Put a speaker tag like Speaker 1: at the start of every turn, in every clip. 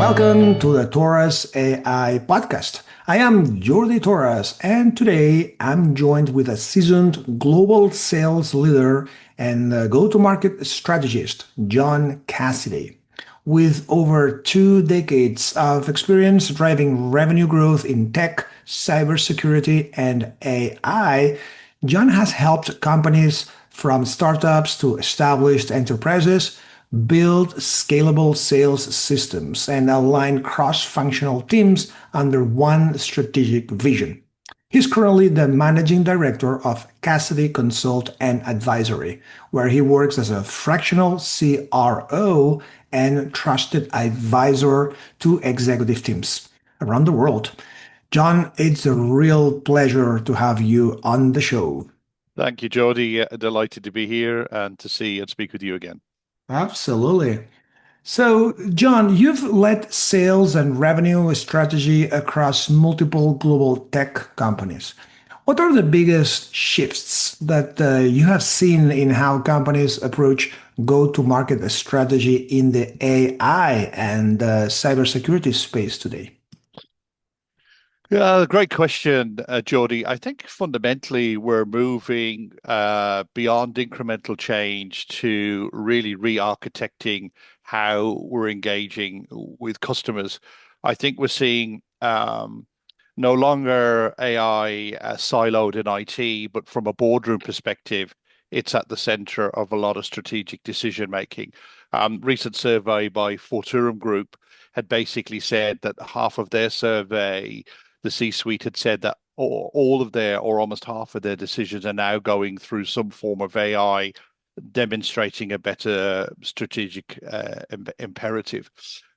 Speaker 1: Welcome to the Torras AI podcast. I am Jordi Torras, and today I'm joined with a seasoned global sales leader and go-to-market strategist, John Cassidy. With over 2 decades of experience driving revenue growth in tech, cybersecurity, and AI, John has helped companies from startups to established enterprises build scalable sales systems and align cross-functional teams under one strategic vision. He's currently the managing director of Cassidy Consult and Advisory, where he works as a fractional CRO and trusted advisor to executive teams around the world. John, it's a real pleasure to have you on the show.
Speaker 2: Thank you, Jody. Delighted to be here and to see and speak with you again.
Speaker 1: Absolutely. So, John, you've led sales and revenue strategy across multiple global tech companies. What are the biggest shifts that you have seen in how companies approach go-to-market strategy in the AI and cybersecurity space today?
Speaker 2: Yeah, great question, Jody. I think fundamentally we're moving beyond incremental change to really re-architecting how we're engaging with customers. I think we're seeing no longer AI siloed in IT, but from a boardroom perspective, it's at the center of a lot of strategic decision making. Recent survey by Forturum Group had basically said that half of their survey, the C-suite had said that all of their, or almost half of their decisions are now going through some form of AI, demonstrating a better strategic imperative.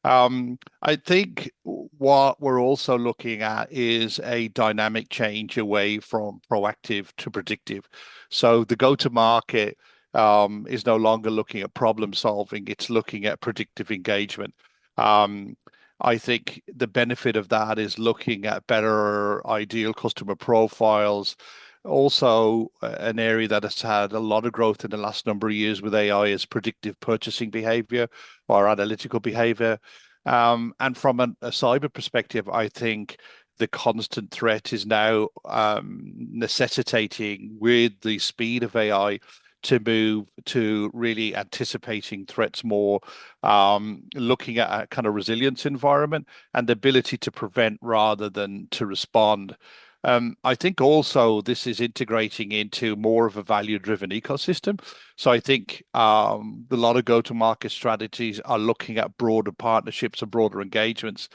Speaker 2: I think what we're also looking at is a dynamic change away from proactive to predictive. So the go-to-market is no longer looking at problem solving, it's looking at predictive engagement. Um, I think the benefit of that is looking at better ideal customer profiles. Also, an area that has had a lot of growth in the last number of years with AI is predictive purchasing behavior or analytical behavior. And from a cyber perspective, I think the constant threat is now necessitating, with the speed of AI, to move to really anticipating threats more, looking at a kind of resilience environment and the ability to prevent rather than to respond. I think also this is integrating into more of a value-driven ecosystem. So I think a lot of go-to-market strategies are looking at broader partnerships and broader engagements,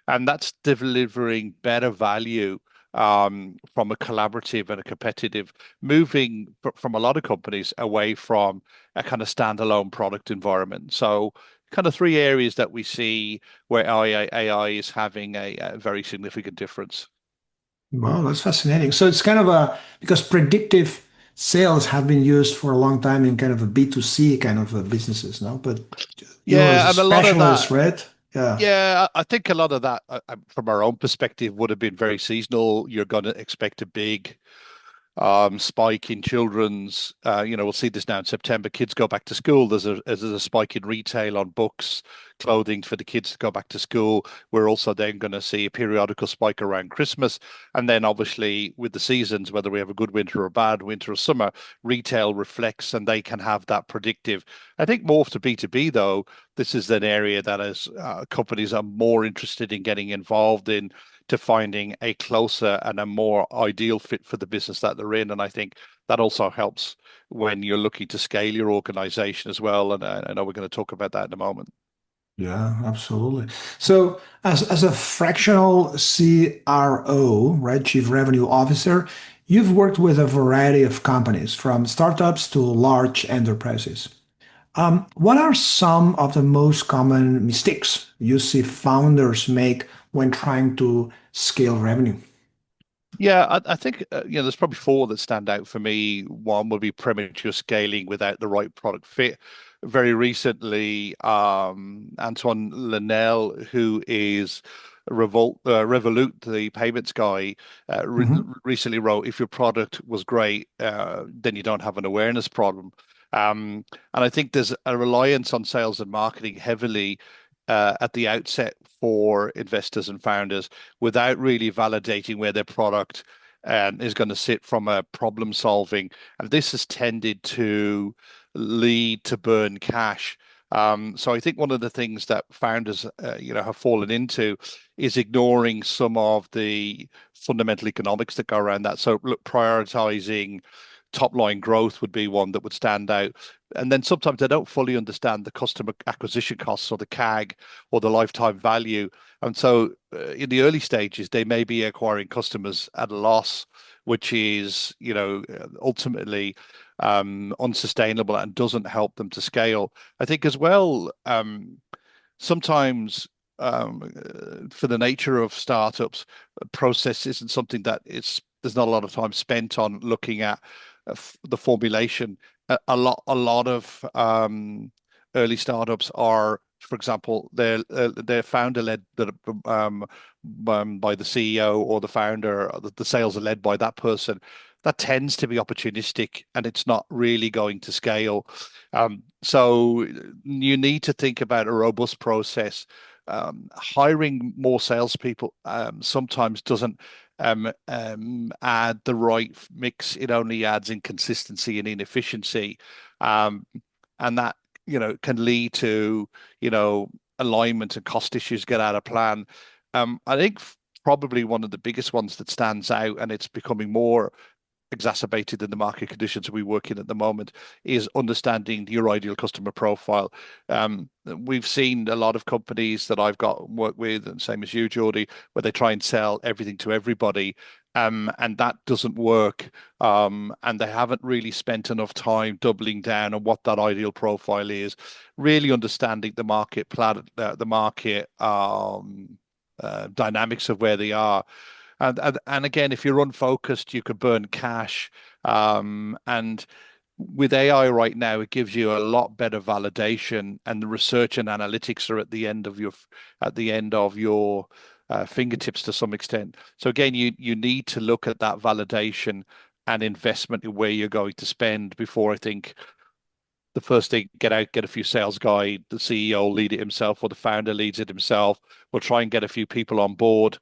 Speaker 2: and that's delivering better value from a collaborative and a competitive, moving from a lot of companies away from a kind of standalone product environment. So kind of three areas that we see where AI is having a very significant difference.
Speaker 1: Wow, that's fascinating. So it's kind of because predictive sales have been used for a long time in kind of a B2C kind of businesses, no? But you as a
Speaker 2: Yeah, and a lot of
Speaker 1: specialist,
Speaker 2: that,
Speaker 1: right? Yeah.
Speaker 2: yeah, I think a lot of that, from our own perspective, would have been very seasonal. You're going to expect a big spike in children's. We'll see this now in September. Kids go back to school. There's a spike in retail on books, clothing for the kids to go back to school. We're also then going to see a periodical spike around Christmas, and then obviously with the seasons, whether we have a good winter or a bad winter or summer, retail reflects, and they can have that predictive. I think more to B2B though. This is an area that as companies are more interested in getting involved in, to finding a closer and a more ideal fit for the business that they're in. And I think that also helps when you're looking to scale your organization as well. And I know we're going to talk about that in a moment.
Speaker 1: Yeah, absolutely. So as a fractional CRO, right, Chief Revenue Officer, you've worked with a variety of companies from startups to large enterprises. What are some of the most common mistakes you see founders make when trying to scale revenue?
Speaker 2: Yeah, I think there's probably four that stand out for me. One would be premature scaling without the right product fit. Very recently, Antoine Linnell, who is Revolut, the payments guy,
Speaker 1: Mhm.
Speaker 2: recently wrote, "If your product was great, then you don't have an awareness problem." And I think there's a reliance on sales and marketing heavily at the outset for investors and founders without really validating where their product is going to sit from a problem solving. And this has tended to lead to burn cash. So I think one of the things that founders, have fallen into is ignoring some of the fundamental economics that go around that. So look, prioritizing top line growth would be one that would stand out. And then sometimes they don't fully understand the customer acquisition costs or the CAG or the lifetime value. And so in the early stages, they may be acquiring customers at a loss, which is, ultimately unsustainable and doesn't help them to scale. I think as well, sometimes for the nature of startups, process isn't something that there's not a lot of time spent on looking at the formulation. A lot of early startups are, for example, they're founder led that by the CEO or the founder. The sales are led by that person. That tends to be opportunistic, and it's not really going to scale. So you need to think about a robust process. Hiring more salespeople sometimes doesn't add the right mix. It only adds inconsistency and inefficiency, um, and that can lead to alignment and cost issues get out of plan. I think probably one of the biggest ones that stands out, and it's becoming more exacerbated in the market conditions we work in at the moment, is understanding your ideal customer profile. We've seen a lot of companies that I've got work with, and same as you, Geordie, where they try and sell everything to everybody. And that doesn't work. And they haven't really spent enough time doubling down on what that ideal profile is, really understanding the market plan, the market dynamics of where they are. And again, if you're unfocused, you could burn cash. And with AI right now, it gives you a lot better validation, and the research and analytics are at the end of your fingertips to some extent. So again, you need to look at that validation and investment in where you're going to spend before, I think, the first thing, get out, get a few sales guy, the CEO lead it himself or the founder leads it himself. We'll try and get a few people on board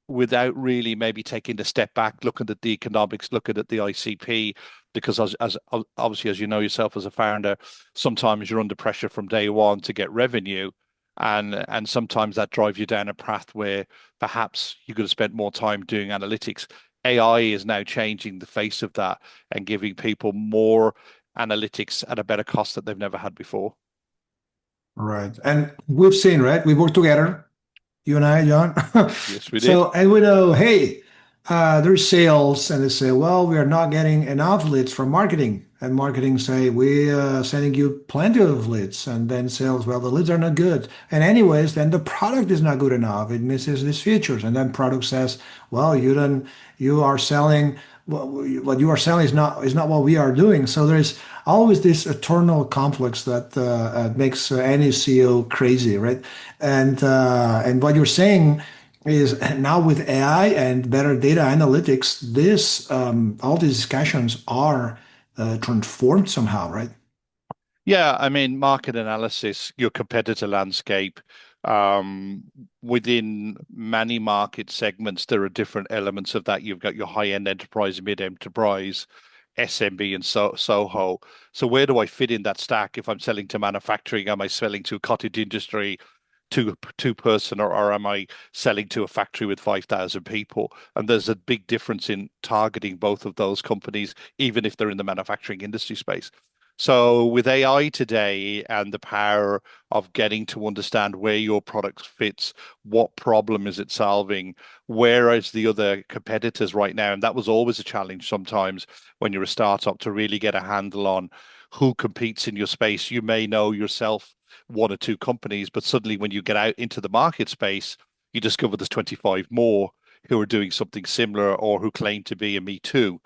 Speaker 2: without really maybe taking a step back, looking at the economics, looking at the ICP, because as obviously as you know yourself as a founder, sometimes you're under pressure from day one to get revenue, and sometimes that drives you down a path where perhaps you could have spent more time doing analytics. AI is now changing the face of that and giving people more analytics at a better cost that they've never had before.
Speaker 1: Right. And we've seen, right? We work together, you and I, John.
Speaker 2: Yes, we did.
Speaker 1: So, and we know, hey, there's sales, and they say, well, we are not getting enough leads from marketing. And marketing say, we are sending you plenty of leads. And then sales, well, the leads are not good. And anyways, then the product is not good enough. It misses these features. And then product says, well, you are selling, what you are selling is not what we are doing. So there's always this eternal conflicts that makes any CEO crazy, right? And what you're saying is now with AI and better data analytics, this all these discussions are transformed somehow, right?
Speaker 2: Yeah, I mean, market analysis, your competitor landscape, um, within many market segments, there are different elements of that. You've got your high-end enterprise, mid-enterprise, SMB, and Soho. So where do I fit in that stack? If I'm selling to manufacturing, am I selling to a cottage industry, to two person, or am I selling to a factory with 5,000 people? And there's a big difference in targeting both of those companies, even if they're in the manufacturing industry space. So with AI today and the power of getting to understand where your product fits, what problem is it solving, where is the other competitors right now? And that was always a challenge sometimes when you're a startup to really get a handle on who competes in your space. You may know yourself one or two companies, but suddenly when you get out into the market space, you discover there's 25 more who are doing something similar or who claim to be a me too.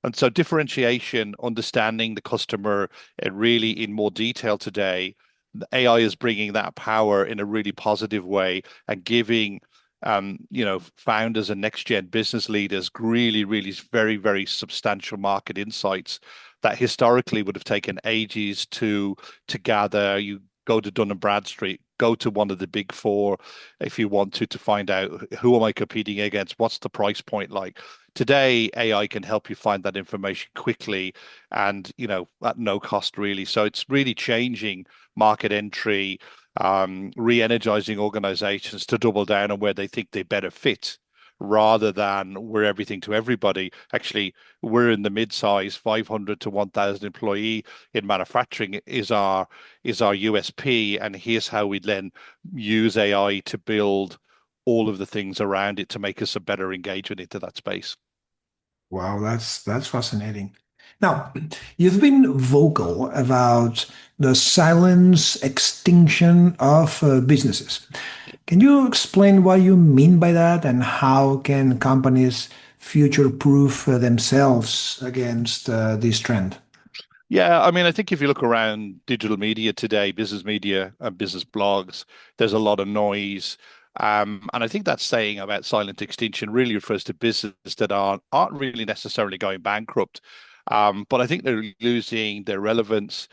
Speaker 2: And so differentiation, understanding the customer really in more detail today, the AI is bringing that power in a really positive way and giving founders and next gen business leaders really, really very, very substantial market insights that historically would have taken ages to gather. You go to Dun and Bradstreet, go to one of the big four if you want to find out who am I competing against, what's the price point like. Today, AI can help you find that information quickly and, at no cost really. So it's really changing market entry, re-energizing organizations to double down on where they think they better fit rather than we're everything to everybody. Actually, we're in the mid-size 500 to 1,000 employee in manufacturing is our USP, and here's how we then use AI to build all of the things around it to make us a better engagement into that space.
Speaker 1: Wow, that's fascinating. Now, you've been vocal about the silence extinction of businesses. Can you explain what you mean by that and how can companies future-proof themselves against this trend?
Speaker 2: Yeah, I mean, I think if you look around digital media today, business media and business blogs, there's a lot of noise. And I think that saying about silent extinction really refers to businesses that aren't really necessarily going bankrupt. But I think they're losing their relevance,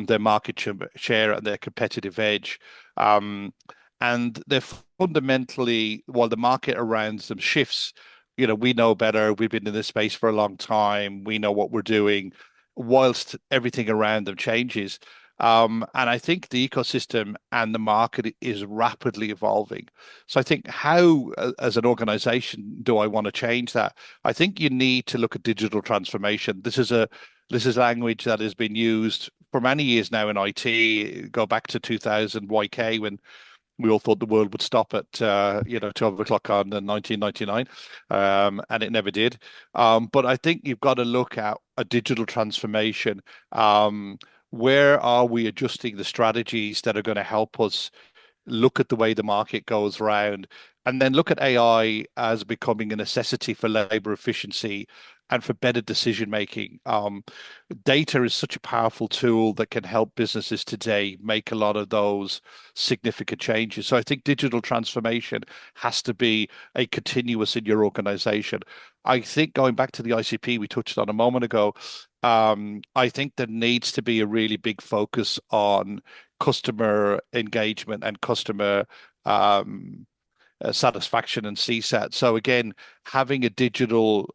Speaker 2: their market share, and their competitive edge. Um, and they're fundamentally, while the market around them shifts, we know better. We've been in this space for a long time. We know what we're doing whilst everything around them changes. And I think the ecosystem and the market is rapidly evolving. So I think how, as an organization, do I want to change that? I think you need to look at digital transformation. This is language that has been used for many years now in IT. Go back to 2000 YK when we all thought the world would stop at 12 o'clock on 1999, and it never did. But I think you've got to look at a digital transformation. Where are we adjusting the strategies that are going to help us look at the way the market goes round, and then look at AI as becoming a necessity for labor efficiency and for better decision making. Data is such a powerful tool that can help businesses today make a lot of those significant changes. So I think digital transformation has to be a continuous in your organization. I think going back to the ICP we touched on a moment ago, I think there needs to be a really big focus on customer engagement and customer satisfaction and CSAT. So again, having a digital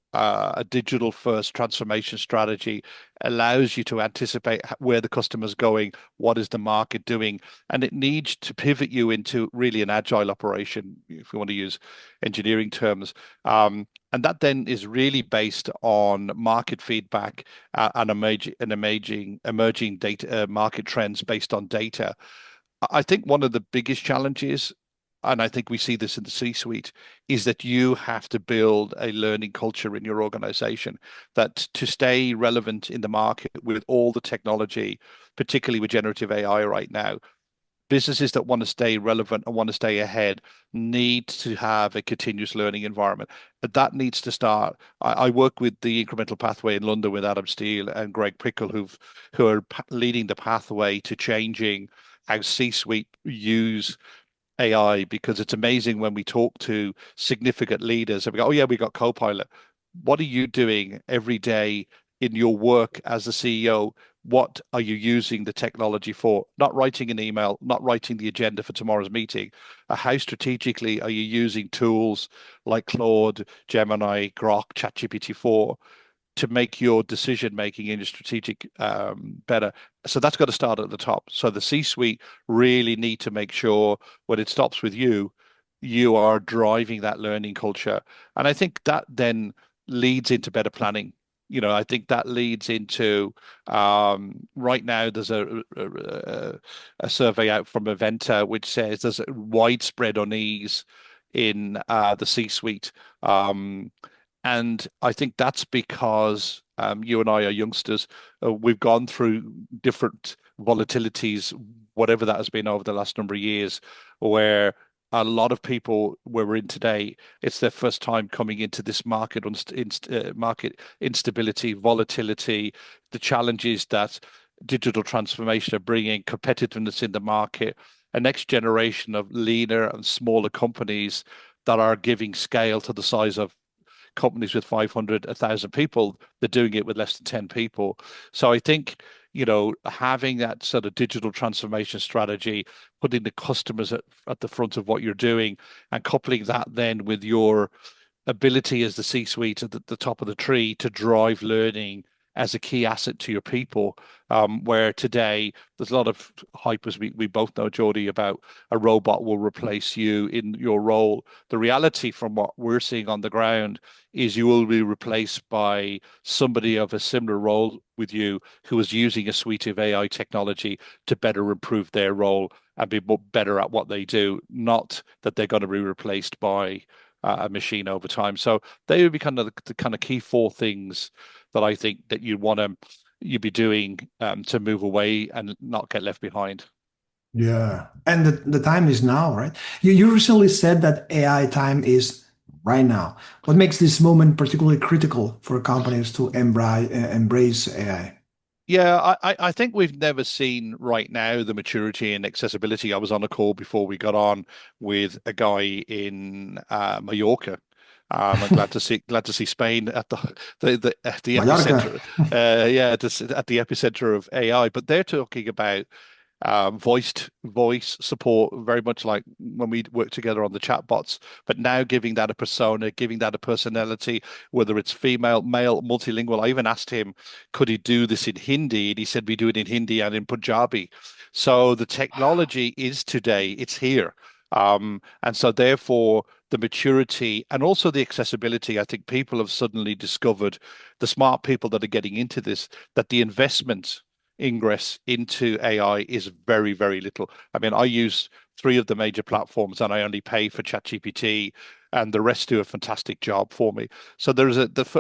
Speaker 2: first transformation strategy allows you to anticipate where the customer's going, what is the market doing, and it needs to pivot you into really an agile operation, if we want to use engineering terms. And that then is really based on market feedback and emerging data market trends based on data. I think one of the biggest challenges, and I think we see this in the C-suite, is that you have to build a learning culture in your organization that to stay relevant in the market with all the technology, particularly with generative AI right now, businesses that want to stay relevant and want to stay ahead need to have a continuous learning environment. But that needs to start. I work with the incremental pathway in London with Adam Steele and Greg Prickle, who are leading the pathway to changing how C-suite use AI, because it's amazing when we talk to significant leaders and we go, oh yeah, we got Copilot. What are you doing every day in your work as a CEO? What are you using the technology for? Not writing an email, not writing the agenda for tomorrow's meeting. How strategically are you using tools like Claude, Gemini, Grok, ChatGPT 4 to make your decision making in your strategic better. So that's got to start at the top. So the C-suite really need to make sure when it stops with you, you are driving that learning culture. And I think that then leads into better planning. I think that leads into right now there's a survey out from Aventa which says there's a widespread unease in the C-suite. And I think that's because you and I are youngsters. We've gone through different volatilities, whatever that has been over the last number of years, where a lot of people where we're in today, it's their first time coming into this market instability, volatility, the challenges that digital transformation are bringing, competitiveness in the market, a next generation of leaner and smaller companies that are giving scale to the size of companies with 500, 1,000 people. They're doing it with less than 10 people. So I think having that sort of digital transformation strategy, putting the customers at the front of what you're doing, and coupling that then with your ability as the C-suite at the top of the tree to drive learning as a key asset to your people. Where today there's a lot of hype, as we both know, Geordie, about a robot will replace you in your role. The reality from what we're seeing on the ground is you will be replaced by somebody of a similar role with you who is using a suite of AI technology to better improve their role and be better at what they do, not that they're going to be replaced by a machine over time. So they would be kind of the kind of key four things that I think that you'd be doing to move away and not get left behind.
Speaker 1: Yeah. And the time is now, right? You recently said that AI time is right now. What makes this moment particularly critical for companies to embrace AI?
Speaker 2: Yeah, I think we've never seen right now the maturity and accessibility. I was on a call before we got on with a guy in Mallorca. I'm glad to see Spain at at the
Speaker 1: Mallorca.
Speaker 2: epicenter. Yeah, at the epicenter of AI. But they're talking about voice support, very much like when we work together on the chatbots, but now giving that a persona, giving that a personality, whether it's female, male, multilingual. I even asked him, could he do this in Hindi? And he said we do it in Hindi and in Punjabi. So the technology is today, it's here. And so therefore the maturity and also the accessibility, I think people have suddenly discovered, the smart people that are getting into this, that the investment ingress into AI is very, very little. I mean, I use three of the major platforms and I only pay for ChatGPT, and the rest do a fantastic job for me. So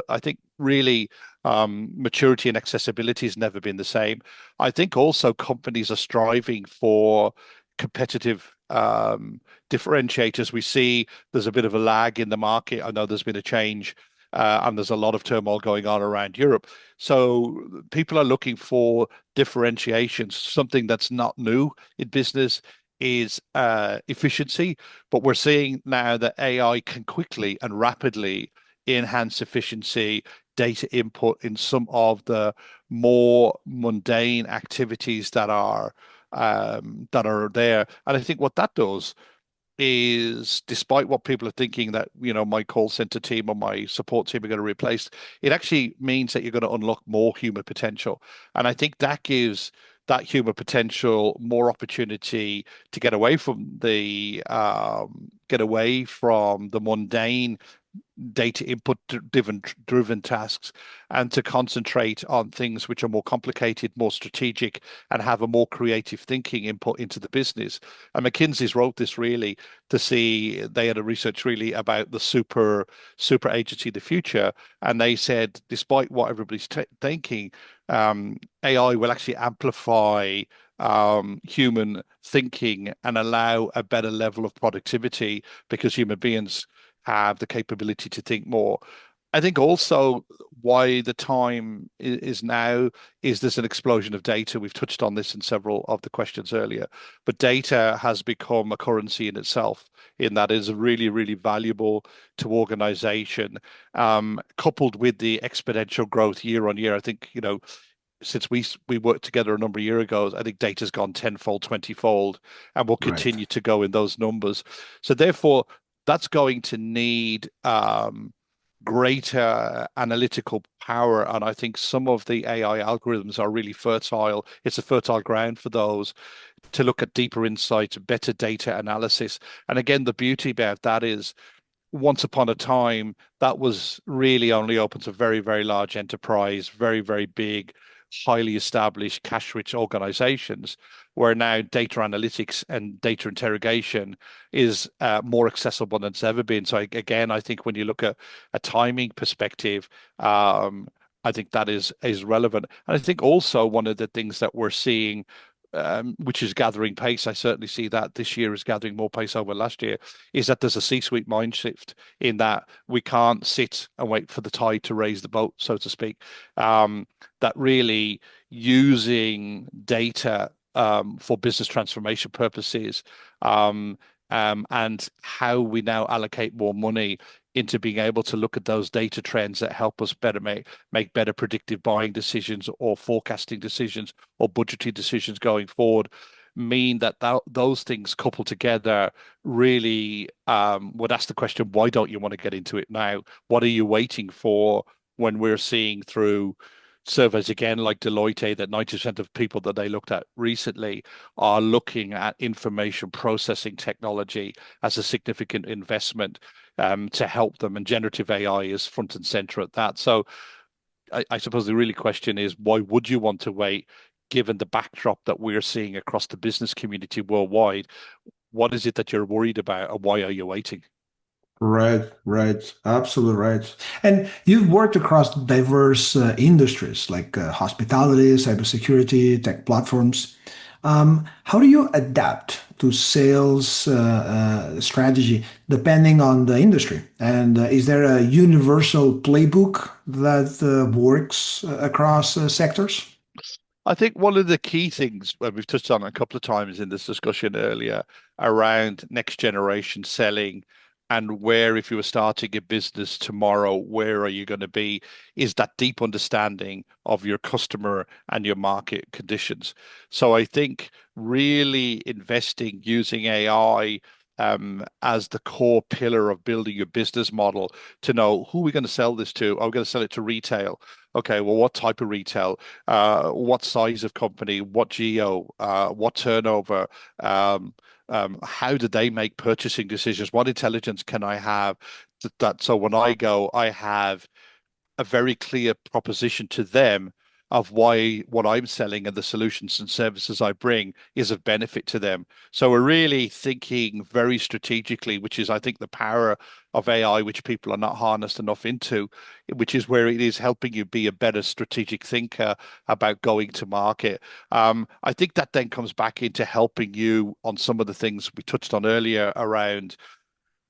Speaker 2: I think really maturity and accessibility has never been the same. I think also companies are striving for competitive differentiators. We see there's a bit of a lag in the market. I know there's been a change and there's a lot of turmoil going on around Europe. So people are looking for differentiations. Something that's not new in business is efficiency, but we're seeing now that AI can quickly and rapidly enhance efficiency, data input in some of the more mundane activities that are there. And I think what that does is, despite what people are thinking that, my call center team or my support team are going to replace, it actually means that you're going to unlock more human potential. And I think that gives that human potential more opportunity to get away from the mundane data input driven tasks and to concentrate on things which are more complicated, more strategic, and have a more creative thinking input into the business. And McKinsey's wrote this really to see, they had a research really about the super agency of the future. And they said, despite what everybody's thinking, AI will actually amplify human thinking and allow a better level of productivity because human beings have the capability to think more. I think also why the time is now is there's an explosion of data. We've touched on this in several of the questions earlier, but data has become a currency in itself, in that is really, really valuable to organization, coupled with the exponential growth year on year. I think, since we worked together a number of years ago, I think data's gone tenfold, 20-fold, and will
Speaker 1: Right.
Speaker 2: continue to go in those numbers. So therefore, that's going to need greater analytical power. And I think some of the AI algorithms are really fertile. It's a fertile ground for those to look at deeper insights, better data analysis. And again, the beauty about that is once upon a time, that was really only open to very, very large enterprise, very, very big, highly established, cash-rich organizations, where now data analytics and data interrogation is more accessible than it's ever been. So again, I think when you look at a timing perspective, I think that is relevant. And I think also one of the things that we're seeing, which is gathering pace. I certainly see that this year is gathering more pace over last year, is that there's a C-suite mind shift in that we can't sit and wait for the tide to raise the boat, so to speak. That really using data for business transformation purposes and how we now allocate more money into being able to look at those data trends that help us better make better predictive buying decisions or forecasting decisions or budgeting decisions going forward mean that those things coupled together really would ask the question, why don't you want to get into it now? What are you waiting for when we're seeing through surveys again like Deloitte that 90% of people that they looked at recently are looking at information processing technology as a significant investment to help them, and generative AI is front and center at that. So I suppose the really question is, why would you want to wait, given the backdrop that we're seeing across the business community worldwide? What is it that you're worried about, and why are you waiting?
Speaker 1: Right, right, absolutely right. And you've worked across diverse industries like hospitality, cybersecurity, tech platforms. How do you adapt to sales strategy depending on the industry? And is there a universal playbook that works across sectors?
Speaker 2: I think one of the key things, and we've touched on it a couple of times in this discussion earlier, around next generation selling and where, if you were starting a business tomorrow, where are you going to be, is that deep understanding of your customer and your market conditions. So I think really investing using AI as the core pillar of building your business model to know who we're going to sell this to. Are we going to sell it to retail? Okay, well, what type of retail? What size of company? What geo? What turnover? How do they make purchasing decisions? What intelligence can I have that so when I go, I have a very clear proposition to them of why what I'm selling and the solutions and services I bring is of benefit to them. So we're really thinking very strategically, which is, I think, the power of AI, which people are not harnessed enough into, which is where it is helping you be a better strategic thinker about going to market. I think that then comes back into helping you on some of the things we touched on earlier around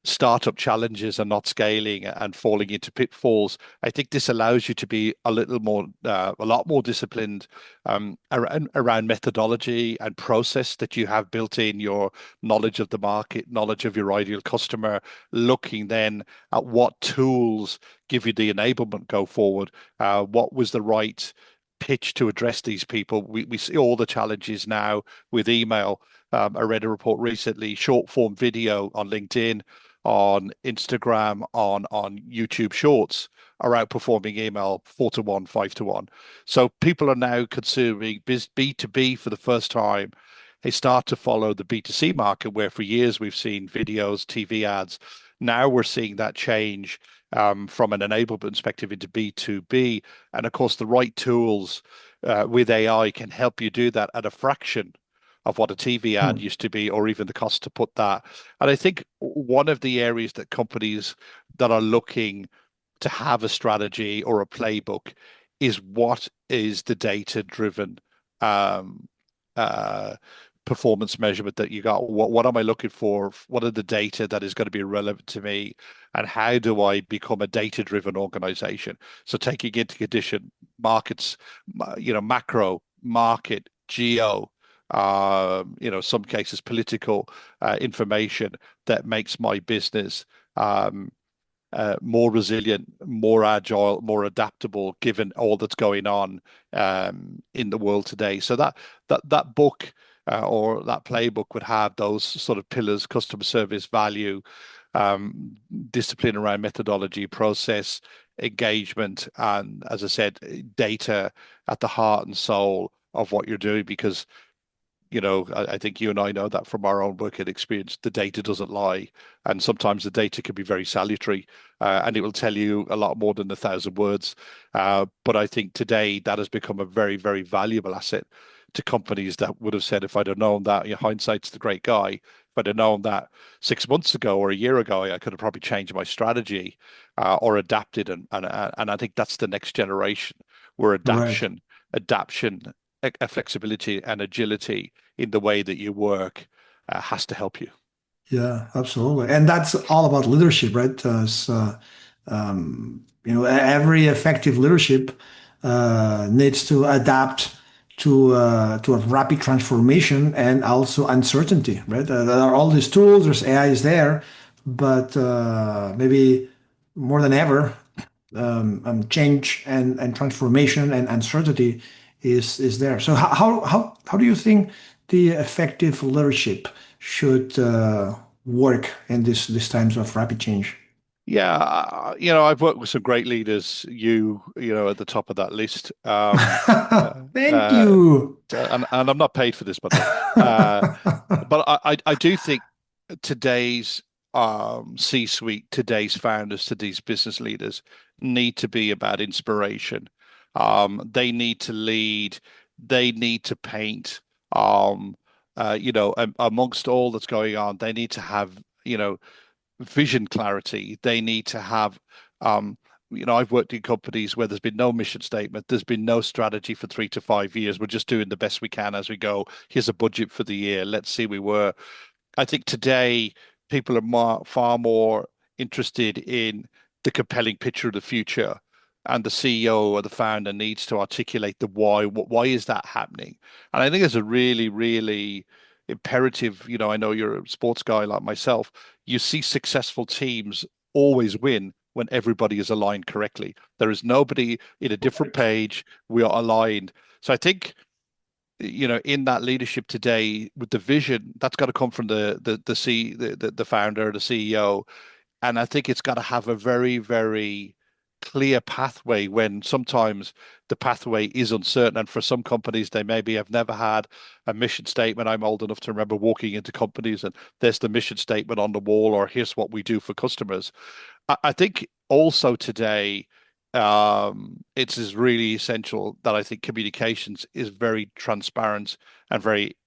Speaker 2: startup challenges and not scaling and falling into pitfalls. I think this allows you to be a little more, a lot more disciplined around methodology and process that you have built in your knowledge of the market, knowledge of your ideal customer, looking then at what tools give you the enablement go forward. What was the right pitch to address these people? We see all the challenges now with email. I read a report recently, short form video on LinkedIn, on Instagram, on YouTube Shorts are outperforming email 4 to 1, 5 to 1. So people are now consuming B2B for the first time. They start to follow the B2C market, where for years we've seen videos, TV ads. Now we're seeing that change from an enablement perspective into B2B. And of course, the right tools with AI can help you do that at a fraction of what a TV ad
Speaker 1: Hmm.
Speaker 2: used to be, or even the cost to put that. And I think one of the areas that companies that are looking to have a strategy or a playbook is, what is the data-driven um, uh, performance measurement that you got? What am I looking for? What are the data that is going to be relevant to me? And how do I become a data-driven organization? So taking into condition markets, macro, market, geo, some cases political information that makes my business um, more resilient, more agile, more adaptable, given all that's going on in the world today. So that book or that playbook would have those sort of pillars: customer service, value, um, discipline around methodology, process, engagement, and, as I said, data at the heart and soul of what you're doing. Because I think you and I know that from our own work and experience, the data doesn't lie. And sometimes the data can be very salutary and it will tell you a lot more than 1,000 words. But I think today that has become a very, very valuable asset to companies that would have said, if I'd have known that, hindsight's the great guy. If I'd have known that 6 months ago or a year ago, I could have probably changed my strategy or adapted. And I think that's the next generation, where
Speaker 1: Right.
Speaker 2: adaption, flexibility and agility in the way that you work has to help you.
Speaker 1: Yeah, absolutely. And that's all about leadership, right? Every effective leadership needs to adapt to a rapid transformation and also uncertainty, right? There are all these tools, there's AI is there, but maybe more than ever, change and transformation and uncertainty is there. So how do you think the effective leadership should work in these times of rapid change?
Speaker 2: Yeah, I've worked with some great leaders. At the top of that list.
Speaker 1: Thank
Speaker 2: Uh,
Speaker 1: you.
Speaker 2: and I'm not paid for this, by the way. Uh, but I do think today's C-suite, today's founders, today's business leaders need to be about inspiration. They need to lead. They need to paint. Um, Amongst all that's going on, they need to have, vision clarity. They need to have, um, I've worked in companies where there's been no mission statement, there's been no strategy for 3 to 5 years. We're just doing the best we can as we go. Here's a budget for the year. Let's see we were. I think today people are far more interested in the compelling picture of the future. And the CEO or the founder needs to articulate the why. Why is that happening? And I think it's a really, really imperative. I know you're a sports guy like myself. You see successful teams always win when everybody is aligned correctly. There is nobody in a different page. We are aligned. So I think in that leadership today with the vision that's got to come from the founder, the CEO, and I think it's got to have a very, very clear pathway when sometimes the pathway is uncertain. And for some companies, they maybe have never had a mission statement. I'm old enough to remember walking into companies and there's the mission statement on the wall, or here's what we do for customers. I think also today, it's is really essential that I think communications is very transparent and very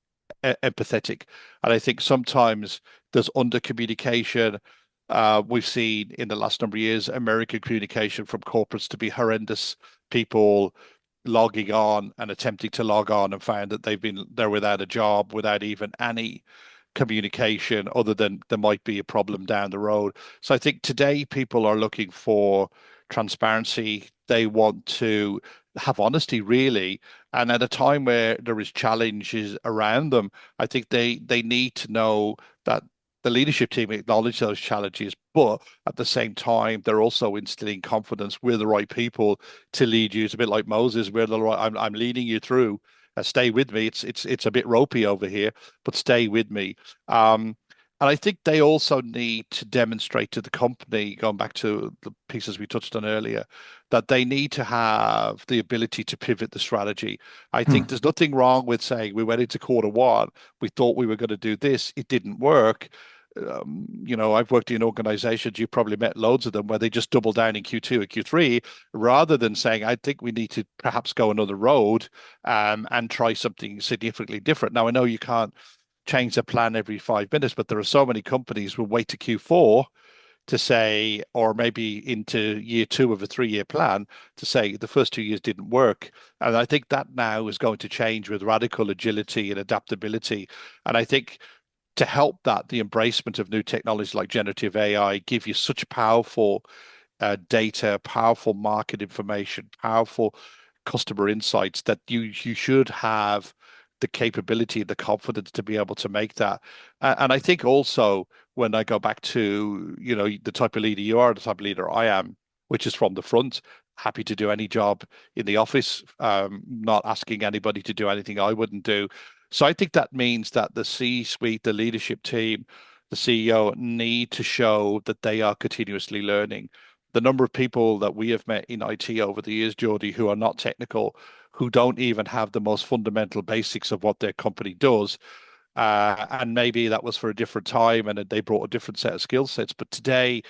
Speaker 2: empathetic. And I think sometimes there's under communication. We've seen in the last number of years American communication from corporates to be horrendous. People logging on and attempting to log on and found that they've been there without a job, without even any communication, other than there might be a problem down the road. So I think today people are looking for transparency. They want to have honesty, really. And at a time where there is challenges around them, I think they need to know that the leadership team acknowledge those challenges, but at the same time, they're also instilling confidence. We're the right people to lead you. It's a bit like Moses. We're the right. I'm leading you through. Stay with me. It's a bit ropey over here, but stay with me. Um, and I think they also need to demonstrate to the company, going back to the pieces we touched on earlier, that they need to have the ability to pivot the strategy. I think
Speaker 1: Hmm.
Speaker 2: there's nothing wrong with saying we went into quarter 1, we thought we were going to do this, it didn't work. I've worked in organizations, you've probably met loads of them, where they just double down in Q2 and Q3 rather than saying, I think we need to perhaps go another road and try something significantly different. Now, I know you can't change the plan every 5 minutes, but there are so many companies will wait to Q4 to say, or maybe into year 2 of a 3-year plan to say the first 2 years didn't work. And I think that now is going to change with radical agility and adaptability. And I think to help that, the embracement of new technologies like generative AI give you such powerful data, powerful market information, powerful customer insights that you should have the capability, the confidence to be able to make that. And I think also when I go back to, the type of leader you are, the type of leader I am, which is from the front, happy to do any job in the office, not asking anybody to do anything I wouldn't do. So I think that means that the C-suite, the leadership team, the CEO need to show that they are continuously learning. The number of people that we have met in IT over the years, Geordie, who are not technical, who don't even have the most fundamental basics of what their company does. And maybe that was for a different time and they brought a different set of skill sets. But today,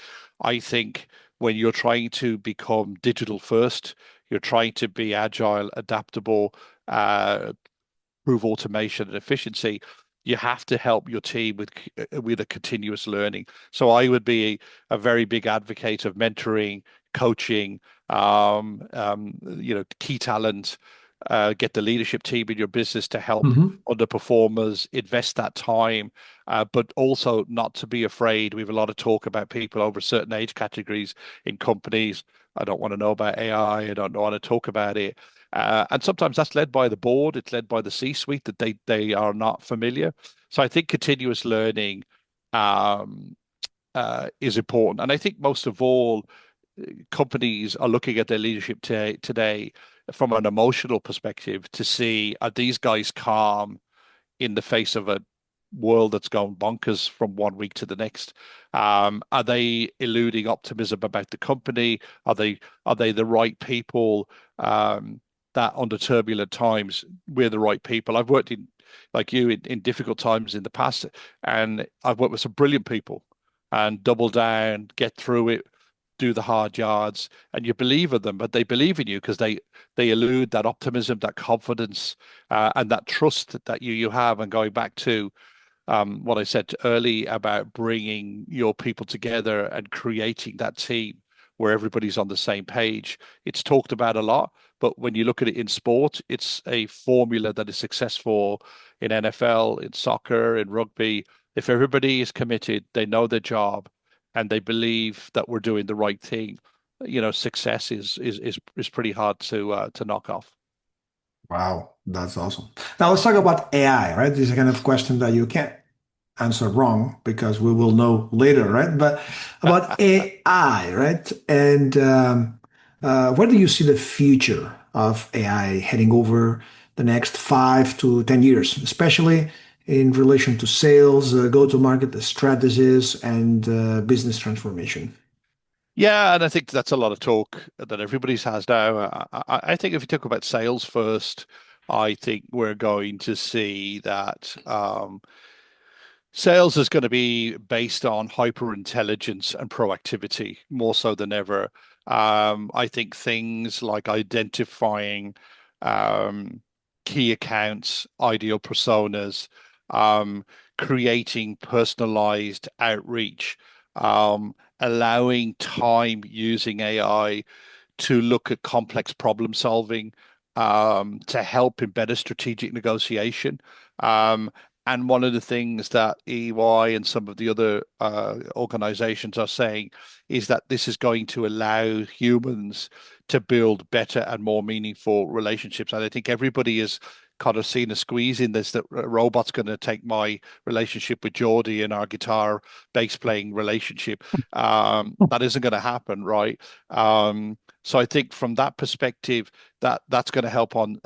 Speaker 2: I think when you're trying to become digital first, you're trying to be agile, adaptable, improve automation and efficiency, you have to help your team with a continuous learning. So I would be a very big advocate of mentoring, coaching, key talent, get the leadership team in your business to help
Speaker 1: Hmm.
Speaker 2: underperformers, invest that time, but also not to be afraid. We have a lot of talk about people over certain age categories in companies. I don't want to know about AI. I don't want to talk about it. And sometimes that's led by the board, it's led by the C-suite that they are not familiar. So I think continuous learning um, is important. And I think most of all, companies are looking at their leadership today from an emotional perspective to see, are these guys calm in the face of a world that's gone bonkers from one week to the next? Are they eluding optimism about the company? Are they the right people? That under turbulent times, we're the right people. I've worked in, like you, in difficult times in the past, and I've worked with some brilliant people and double down, get through it, do the hard yards, and you believe in them, but they believe in you because they elude that optimism, that confidence, and that trust that you have. And going back to what I said early about bringing your people together and creating that team where everybody's on the same page. It's talked about a lot, but when you look at it in sport, it's a formula that is successful in NFL, in soccer, in rugby. If everybody is committed, they know their job, and they believe that we're doing the right thing, success is pretty hard to knock off.
Speaker 1: Wow, that's awesome. Now let's talk about AI, right? This is a kind of question that you can't answer wrong because we will know later, right? But about AI, right? And where do you see the future of AI heading over the next 5 to 10 years, especially in relation to sales, go-to-market strategies, and business transformation?
Speaker 2: Yeah, and I think that's a lot of talk that everybody's has now. I think if you talk about sales first, I think we're going to see that sales is going to be based on hyper intelligence and proactivity more so than ever. I think things like identifying um, key accounts, ideal personas, um, creating personalized outreach, allowing time using AI to look at complex problem solving, to help in better strategic negotiation. Um, and one of the things that EY and some of the other organizations are saying is that this is going to allow humans to build better and more meaningful relationships. And I think everybody is kind of seen a squeeze in this, that a robot's going to take my relationship with Geordie and our guitar bass playing relationship. That isn't going to happen, right? So I think from that perspective, that's going to help on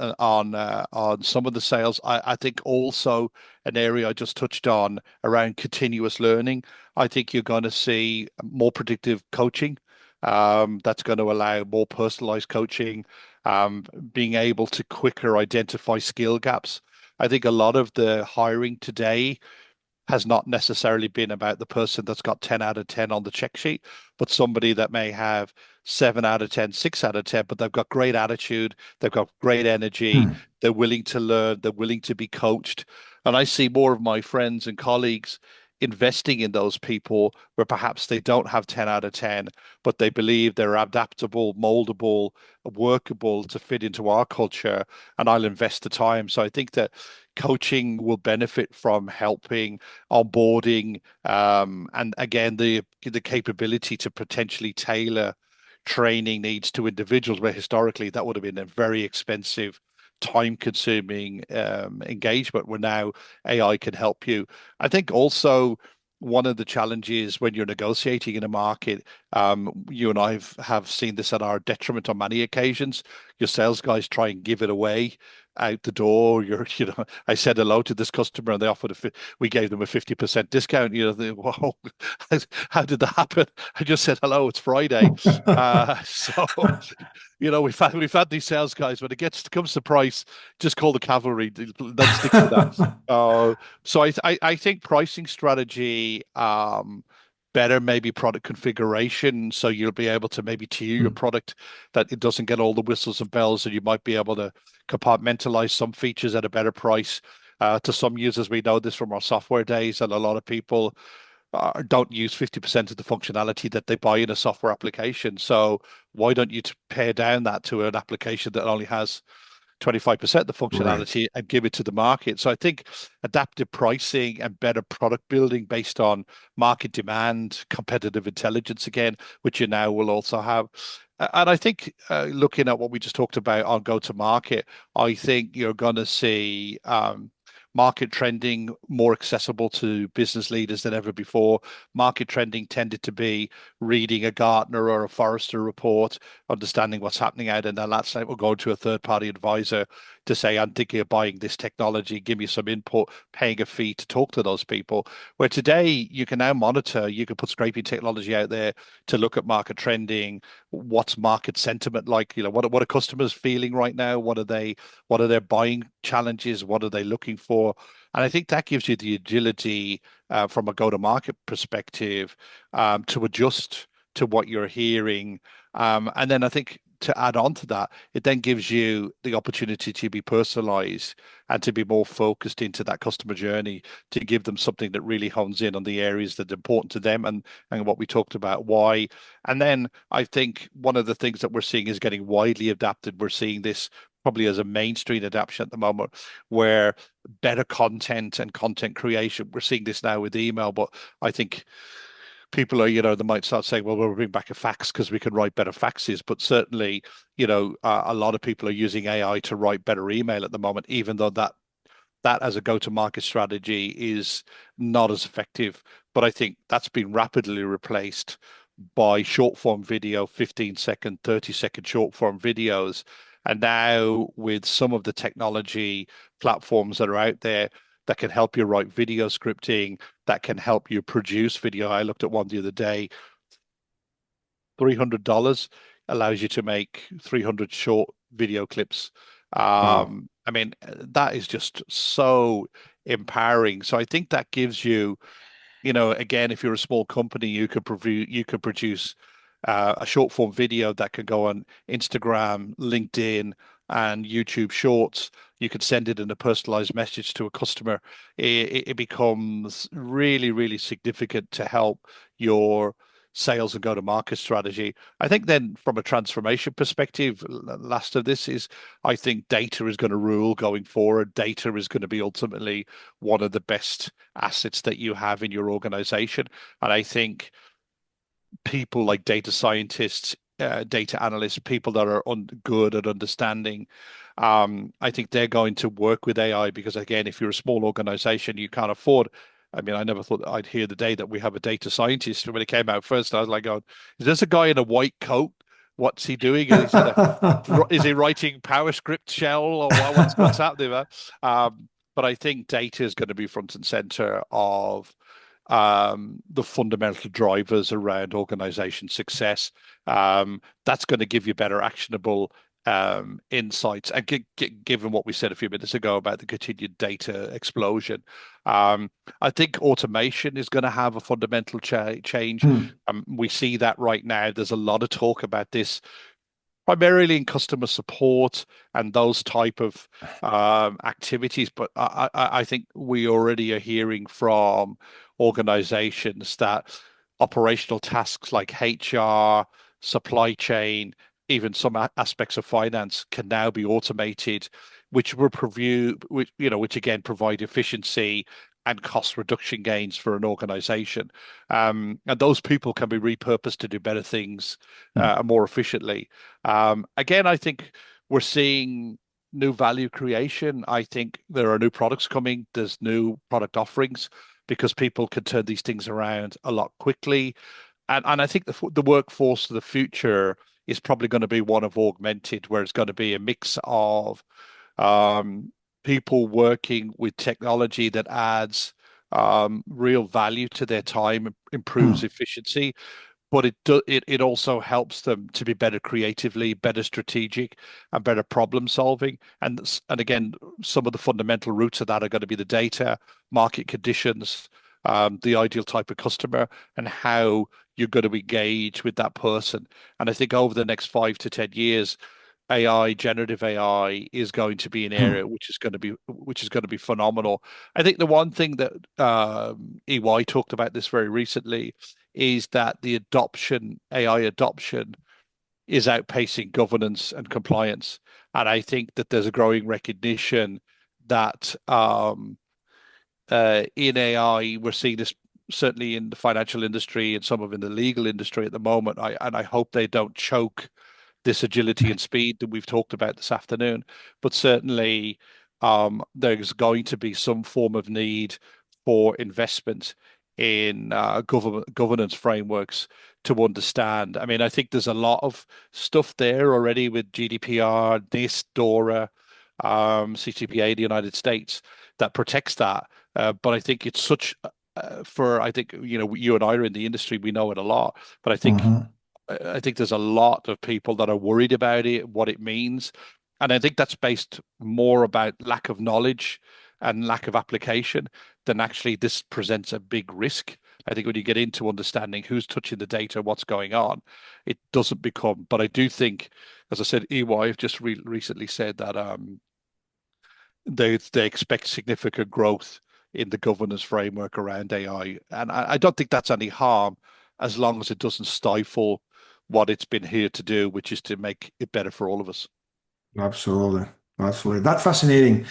Speaker 2: some of the sales. I think also an area I just touched on around continuous learning. I think you're going to see more predictive coaching. That's going to allow more personalized coaching, being able to quicker identify skill gaps. I think a lot of the hiring today has not necessarily been about the person that's got 10 out of 10 on the check sheet, but somebody that may have 7 out of 10, 6 out of 10, but they've got great attitude, they've got great energy,
Speaker 1: Hmm.
Speaker 2: they're willing to learn, they're willing to be coached. And I see more of my friends and colleagues investing in those people where perhaps they don't have 10 out of 10, but they believe they're adaptable, moldable, workable to fit into our culture, and I'll invest the time. So I think that coaching will benefit from helping onboarding, and again the capability to potentially tailor training needs to individuals, where historically that would have been a very expensive, time consuming engagement, where now AI can help you. I think also one of the challenges when you're negotiating in a market, you and have seen this at our detriment on many occasions. Your sales guys try and give it away out the door. I said hello to this customer and they offered we gave them a 50% discount. Whoa, how did that happen? I just said hello, it's Friday. So we've had these sales guys, when it comes to price, just call the cavalry, then stick to that. So I think pricing strategy, better maybe product configuration, so you'll be able to maybe tier your product that it doesn't get all the whistles and bells, and you might be able to compartmentalize some features at a better price. To some users, we know this from our software days, and a lot of people don't use 50% of the functionality that they buy in a software application. So why don't you pare down that to an application that only has 25% of the
Speaker 1: Right.
Speaker 2: functionality and give it to the market? So I think adaptive pricing and better product building based on market demand, competitive intelligence again, which you now will also have. And I think looking at what we just talked about on go to market, I think you're going to see market trending more accessible to business leaders than ever before. Market trending tended to be reading a Gartner or a Forrester report, understanding what's happening out in the landscape, or going to a third party advisor to say, I'm thinking of buying this technology, give me some input, paying a fee to talk to those people. Where today you can now monitor, you can put scraping technology out there to look at market trending, what's market sentiment like, what are customers feeling right now? What are their buying challenges? What are they looking for? And I think that gives you the agility from a go-to-market perspective to adjust to what you're hearing. And then I think to add on to that, it then gives you the opportunity to be personalized and to be more focused into that customer journey, to give them something that really hones in on the areas that are important to them and what we talked about, why. And then I think one of the things that we're seeing is getting widely adapted. We're seeing this probably as a mainstream adaptation at the moment, where better content and content creation, we're seeing this now with email, but I think people are, they might start saying, well, we'll bring back a fax because we can write better faxes. But certainly, a lot of people are using AI to write better email at the moment, even though that as a go-to-market strategy is not as effective. But I think that's been rapidly replaced by short form video, 15-second, 30-second short form videos. And now with some of the technology platforms that are out there that can help you write video scripting, that can help you produce video. I looked at one the other day, $300 allows you to make 300 short video clips.
Speaker 1: Wow.
Speaker 2: I mean, that is just so empowering. So I think that gives you, again, if you're a small company, you could produce a short form video that could go on Instagram, LinkedIn, and YouTube Shorts. You could send it in a personalized message to a customer. It becomes really, really significant to help your sales and go-to-market strategy. I think then from a transformation perspective, last of this is I think data is going to rule going forward. Data is going to be ultimately one of the best assets that you have in your organization. And I think people like data scientists, data analysts, people that are good at understanding, I think they're going to work with AI because, again, if you're a small organization, you can't afford. I mean, I never thought I'd hear the day that we have a data scientist. When it came out first, I was like, "Oh, is this a guy in a white coat? What's he doing? Is he writing PowerScript shell or what's happening there?" But I think data is going to be front and center of the fundamental drivers around organization success. That's going to give you better actionable insights. And given what we said a few minutes ago about the continued data explosion, I think automation is going to have a fundamental change.
Speaker 1: Hmm.
Speaker 2: We see that right now. There's a lot of talk about this primarily in customer support and those type of activities. But I think we already are hearing from organizations that operational tasks like HR, supply chain, even some aspects of finance can now be automated, which will which again provide efficiency and cost reduction gains for an organization. And those people can be repurposed to do better things
Speaker 1: Hmm.
Speaker 2: more efficiently. Again, I think we're seeing new value creation. I think there are new products coming. There's new product offerings because people can turn these things around a lot quickly. And I think the workforce of the future is probably going to be one of augmented, where it's going to be a mix of um, people working with technology that adds real value to their time, improves
Speaker 1: Hmm.
Speaker 2: efficiency, but it also helps them to be better creatively, better strategic, and better problem solving. And again, some of the fundamental roots of that are going to be the data, market conditions, the ideal type of customer, and how you're going to engage with that person. And I think over the next 5 to 10 years, AI, generative AI, is going to be an
Speaker 1: Hmm.
Speaker 2: area which is going to be phenomenal. I think the one thing that EY talked about this very recently is that the AI adoption, is outpacing governance and compliance. And I think that there's a growing recognition that in AI, we're seeing this certainly in the financial industry and some of in the legal industry at the moment. And I hope they don't choke this agility and speed that we've talked about this afternoon. But certainly, there's going to be some form of need for investment in governance frameworks to understand. I mean, I think there's a lot of stuff there already with GDPR, NIST, DORA, CCPA in the United States that protects that. But I think it's such for I think you and I are in the industry, we know it a lot, but
Speaker 1: Mhm.
Speaker 2: I think there's a lot of people that are worried about it, what it means. And I think that's based more about lack of knowledge and lack of application than actually this presents a big risk. I think when you get into understanding who's touching the data, what's going on, it doesn't become. But I do think, as I said, EY have just recently said that they expect significant growth in the governance framework around AI, and I don't think that's any harm as long as it doesn't stifle what it's been here to do, which is to make it better for all of us.
Speaker 1: Absolutely. Absolutely. That's fascinating.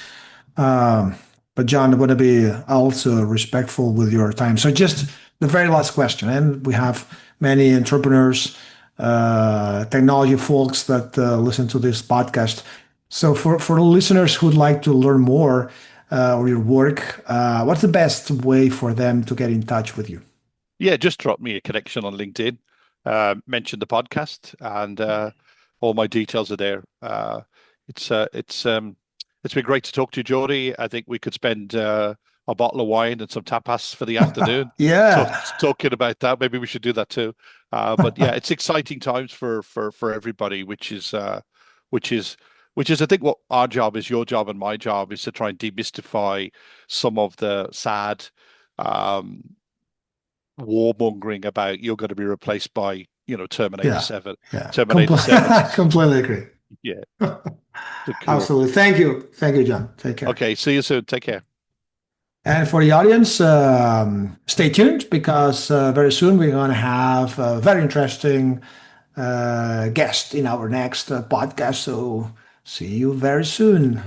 Speaker 1: Um, but John, I want to be also respectful with your time. So just the very last question, and we have many entrepreneurs, technology folks that listen to this podcast. So for listeners who'd like to learn more or your work, what's the best way for them to get in touch with you?
Speaker 2: Yeah, just drop me a connection on LinkedIn, mention the podcast, and all my details are there. It's uh, it's um, it's been great to talk to you, Geordie. I think we could spend a bottle of wine and some tapas for the afternoon talk,
Speaker 1: Yeah.
Speaker 2: talking about that. Maybe we should do that too. But yeah, it's exciting times for everybody, which is which is I think what our job is, your job and my job is to try and demystify some of the sad um, warmongering about you're going to be replaced by, Terminator
Speaker 1: Yeah.
Speaker 2: 7.
Speaker 1: Yeah.
Speaker 2: Terminator 7's
Speaker 1: Completely agree.
Speaker 2: yeah, so cool.
Speaker 1: Absolutely. Thank you. Thank you, John. Take care.
Speaker 2: Okay, see you soon. Take care.
Speaker 1: And for the audience, stay tuned because very soon we're going to have a very interesting guest in our next podcast. So see you very soon.